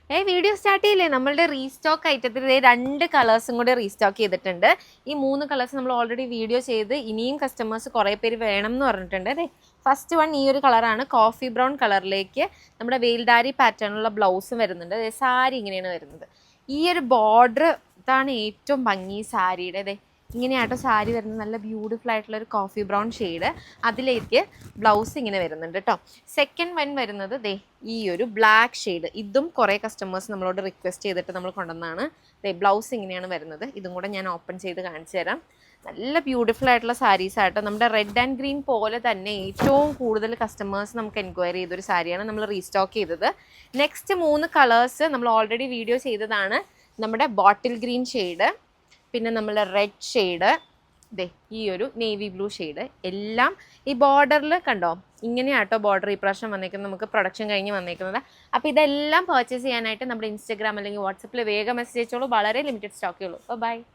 Video start ചെയ്യില്ലേ? നമ്മളുടെ restock ഐറ്റത്തിൽ 2 കളേഴ്സും കൂടി റീസ്റ്റോക്ക് ചെയ്തിട്ടുണ്ട്. ഈ 3 കളേഴ്സ് നമ്മൾ ഓൾറെഡി വീഡിയോ ചെയ്ത് ഇനിയും കസ്റ്റമേഴ്സ് കുറേ പേര് വേണം എന്ന് പറഞ്ഞിട്ടുണ്ട്. അതെ, ഫസ്റ്റ് വൺ ഈ ഒരു കളറാണ്. കോഫി ബ്രൗൺ കളറിലേക്ക് നമ്മുടെ വെയിൽഡാരി പാറ്റേണുള്ള ബ്ലൗസും വരുന്നുണ്ട്. അതെ, സാരി ഇങ്ങനെയാണ് വരുന്നത്. ഈ ഒരു ബോർഡർ ഇതാണ് ഏറ്റവും ഭംഗി സാരിയുടെ. അതെ, ഇങ്ങനെയാട്ടോ സാരി വരുന്നത്. നല്ല ബ്യൂട്ടിഫുൾ ആയിട്ടുള്ള ഒരു കോഫി ബ്രൗൺ ഷെയ്ഡ്, അതിലേക്ക് ബ്ലൗസ് ഇങ്ങനെ വരുന്നുണ്ട് കേട്ടോ. സെക്കൻഡ് വൺ വരുന്നത് ദേ ഈ ഒരു ബ്ലാക്ക് ഷെയ്ഡ്. ഇതും കുറേ കസ്റ്റമേഴ്സ് നമ്മളോട് റിക്വസ്റ്റ് ചെയ്തിട്ട് നമ്മൾ കൊണ്ടുവന്നാണ്. ദേ ബ്ലൗസ് ഇങ്ങനെയാണ് വരുന്നത്. ഇതും കൂടെ ഞാൻ ഓപ്പൺ ചെയ്ത് കാണിച്ചു തരാം. നല്ല ബ്യൂട്ടിഫുൾ ആയിട്ടുള്ള സാരീസ് ആട്ടോ. നമ്മുടെ റെഡ് ആൻഡ് ഗ്രീൻ പോലെ തന്നെ ഏറ്റവും കൂടുതൽ കസ്റ്റമേഴ്സ് നമുക്ക് എൻക്വയറി ചെയ്തൊരു സാരിയാണ് നമ്മൾ റീസ്റ്റോക്ക് ചെയ്തത്. നെക്സ്റ്റ് 3 കളേഴ്സ് നമ്മൾ ഓൾറെഡി വീഡിയോ ചെയ്തതാണ്. നമ്മുടെ ബോട്ടിൽ ഗ്രീൻ ഷെയ്ഡ്, പിന്നെ നമ്മൾ റെഡ് ഷെയ്ഡ്, ദേ ഈ ഒരു നേവി ബ്ലൂ ഷെയ്ഡ്. എല്ലാം ഈ ബോർഡറിൽ കണ്ടോ, ഇങ്ങനെയാട്ടോ ബോർഡർ ഈ പ്രാവശ്യം വന്നേക്കുന്നത്, നമുക്ക് പ്രൊഡക്ഷൻ കഴിഞ്ഞ് വന്നേക്കുന്നത്. അപ്പോൾ ഇതെല്ലാം പർച്ചേസ് ചെയ്യാനായിട്ട് നമ്മുടെ ഇൻസ്റ്റാഗ്രാം അല്ലെങ്കിൽ വാട്സപ്പിൽ വേഗം മെസ്സേജ് അയച്ചോളൂ. വളരെ ലിമിറ്റഡ് സ്റ്റോക്കേ ഉള്ളൂ. ബൈ.